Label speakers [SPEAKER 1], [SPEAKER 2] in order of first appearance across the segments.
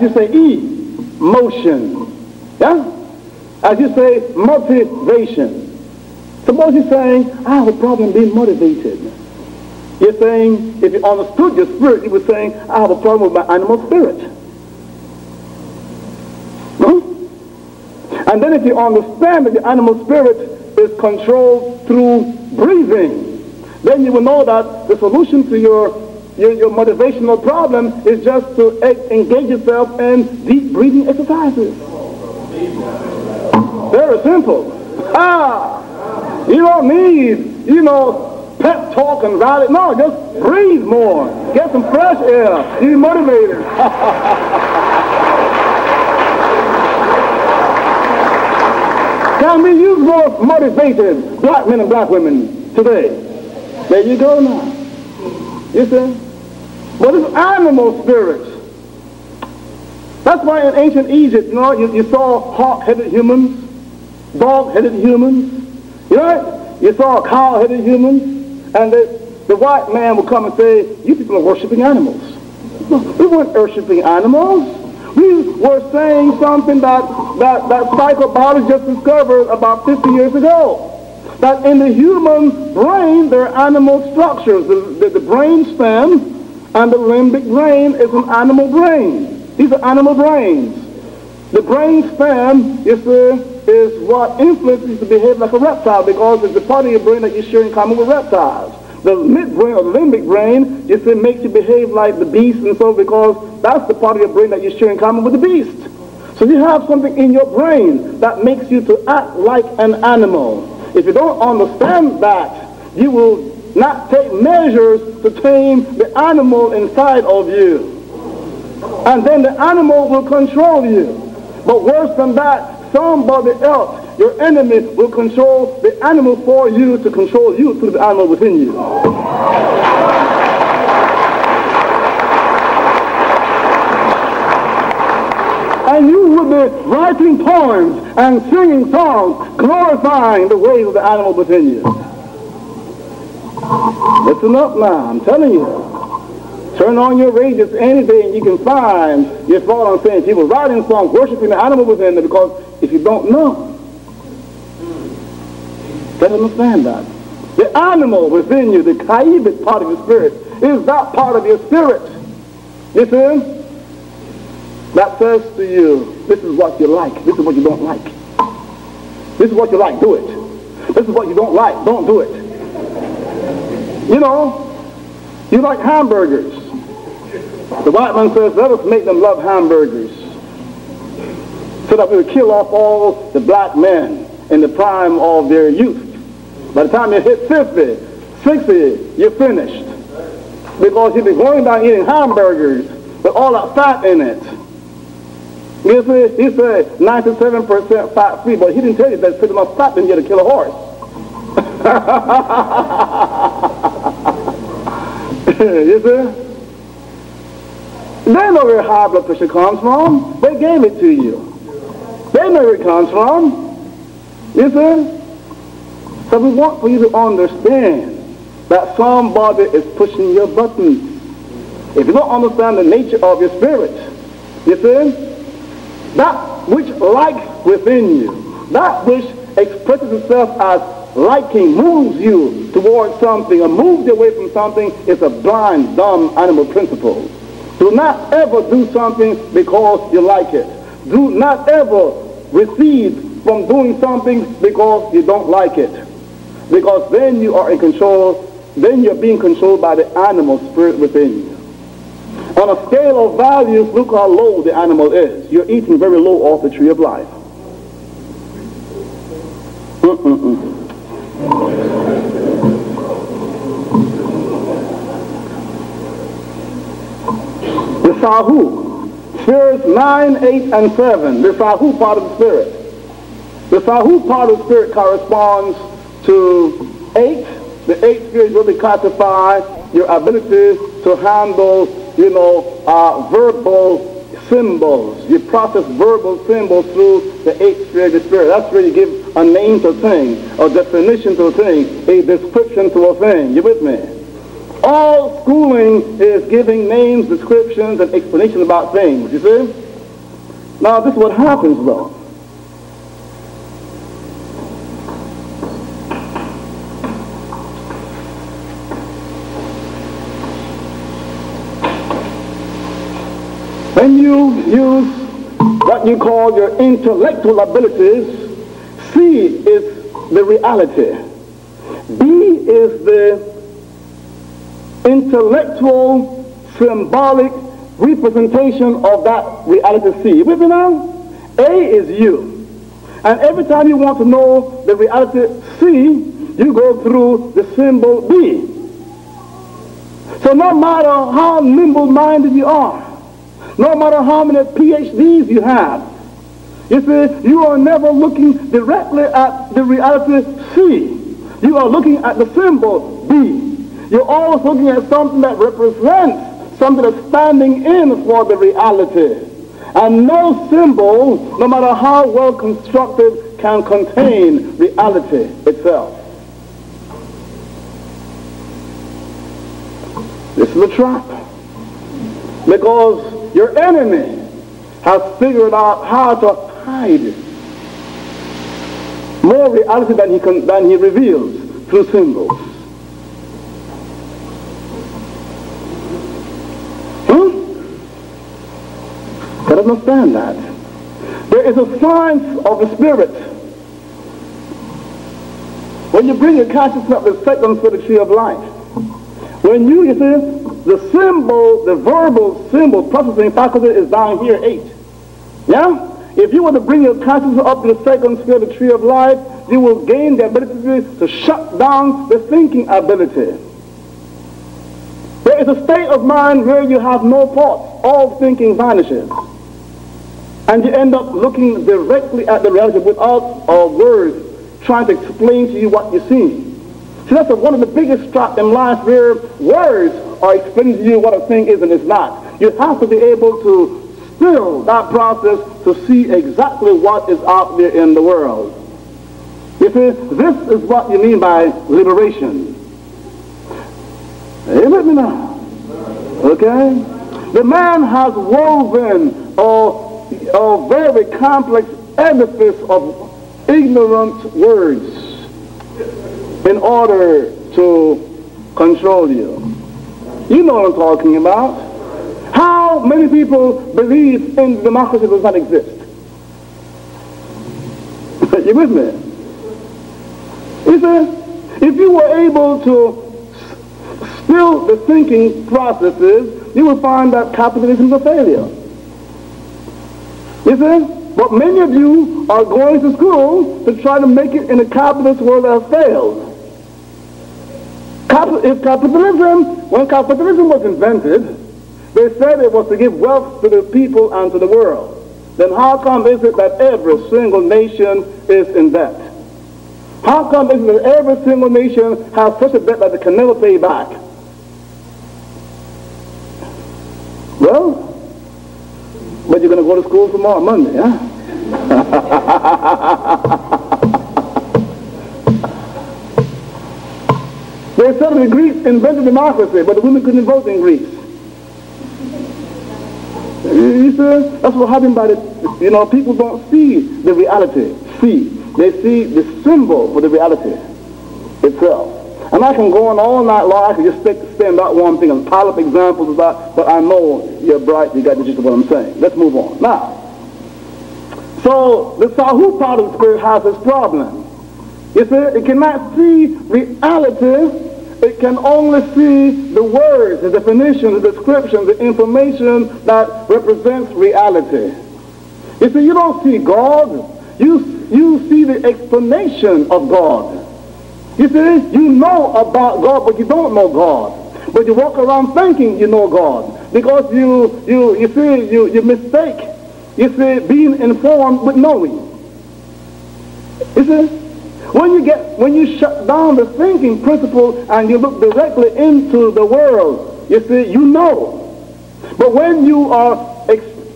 [SPEAKER 1] you say E, motion. Yeah? As you say, motivation. Suppose you're saying, I have a problem being motivated. You're saying, if you understood your spirit, you were saying, I have a problem with my animal spirit. And then if you understand that the animal spirit is controlled through breathing, then you will know that the solution to your motivational problem is just to engage yourself in deep breathing exercises. Very simple. You don't need, pep talk and rally. No, just breathe more. Get some fresh air. You're motivated. Can we use more motivated black men and black women today? There you go now. You see? But it's animal spirits. That's why in ancient Egypt, you saw hawk-headed humans, dog-headed humans, you saw cow-headed humans, and the white man would come and say, you people are worshiping animals. No, we weren't worshiping animals. We were saying something that psychobiology just discovered about 50 years ago. That in the human brain, there are animal structures. The brain stem and the limbic brain is an animal brain. These are animal brains. The brain stem is what influences the behavior like a reptile, because it's the part of your brain that you share in common with reptiles. The midbrain or the limbic brain, makes you behave like the beast, and so because that's the part of your brain that you share in common with the beast. So you have something in your brain that makes you to act like an animal. If you don't understand that, you will not take measures to tame the animal inside of you. And then the animal will control you. But worse than that, somebody else, your enemy, will control the animal for you to control you through the animal within you. And you will be writing poems and singing songs glorifying the ways of the animal within you. Listen up now, I'm telling you. Turn on your radios any day and you can find your thought on saying people writing songs worshiping the animal within them, because if you don't know, then understand that. The animal within you, the kaibit part of your spirit, is that part of your spirit. You see? That says to you, this is what you like, this is what you don't like. This is what you like, do it. This is what you don't like, don't do it. You like hamburgers. The white man says, let us make them love hamburgers, so that we will kill off all the black men in the prime of their youth. By the time you hit 50, 60, you're finished. Because you'll be going down eating hamburgers with all that fat in it. You see, he said 97% fat free, but he didn't tell you there's pretty much fat in you to kill a horse. You see? They know where high blood pressure comes from. They gave it to you. They know where it comes from. You see? So we want for you to understand that somebody is pushing your buttons. If you don't understand the nature of your spirit, you see, that which likes within you, that which expresses itself as liking, moves you towards something or moves you away from something, is a blind, dumb animal principle. Do not ever do something because you like it. Do not ever recede from doing something because you don't like it. Because then you are in control, then you're being controlled by the animal spirit within you. On a scale of values, look how low the animal is. You're eating very low off the tree of life. The Sahu, spirits 9, 8, and 7. The Sahu part of the spirit. The Sahu part of the spirit corresponds to 8. The 8th spirit will be classified your ability to handle, verbal symbols. You process verbal symbols through the 8th spirit of the spirit. That's where you give a name to a thing, a definition to a thing, a description to a thing. You with me? All schooling is giving names, descriptions, and explanations about things, you see? Now, this is what happens, though. When you use what you call your intellectual abilities, C is the reality. B is the intellectual, symbolic representation of that reality C. You with me now? A is you. And every time you want to know the reality C, you go through the symbol B. So no matter how nimble-minded you are, no matter how many PhDs you have, you see, you are never looking directly at the reality C. You are looking at the symbol B. You're always looking at something that represents something that's standing in for the reality. And no symbol, no matter how well constructed, can contain reality itself. This is a trap. Because your enemy has figured out how to hide more reality than he reveals through symbols. Gotta understand that. There is a science of the spirit. When you bring your consciousness up the second to the tree of life, when you see, the symbol, the verbal symbol processing faculty is down here 8. Yeah? If you were to bring your consciousness up to the second sphere of the tree of life, you will gain the ability to shut down the thinking ability. There is a state of mind where you have no thoughts. All thinking vanishes. And you end up looking directly at the reality without words trying to explain to you what you see. See, that's one of the biggest traps in life, where words are explaining to you what a thing is and is not. You have to be able to still that process to see exactly what is out there in the world. You see, this is what you mean by liberation. Are you with me now? Okay? The man has woven a very complex edifice of ignorant words in order to control you. You know what I'm talking about. How many people believe in democracy does not exist? You with me? You see, if you were able to still the thinking processes, you will find that capitalism is a failure. You see? But many of you are going to school to try to make it in a capitalist world that has failed. When capitalism was invented, they said it was to give wealth to the people and to the world. Then how come is it that every single nation is in debt? How come is it that every single nation has such a debt that they can never pay back? Well, but you're going to go to school tomorrow, Monday, huh? They said the Greeks invented democracy, but the women couldn't vote in Greece. You see, that's what happened by the, people don't see the reality. They see the symbol for the reality itself. And I can go on all night long. I can just stay on that one thing and pile up examples of that, but I know you're bright, you got the gist of what I'm saying. Let's move on. Now, so the Sahu part of the spirit has this problem. You see, it cannot see reality. It can only see the words, the definition, the description, the information that represents reality. You see, you don't see God. You see the explanation of God. You see, you know about God, but you don't know God. But you walk around thinking you know God, because you mistake, being informed with knowing. You see, when you shut down the thinking principle and you look directly into the world, you see, you know. But when you are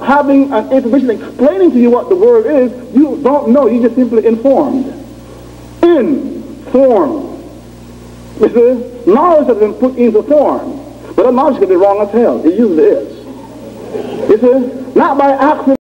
[SPEAKER 1] having an information explaining to you what the word is, you don't know. You're just simply informed. Informed. You see, knowledge has been put into form, but that knowledge can be wrong as hell. It usually is. You see, not by accident.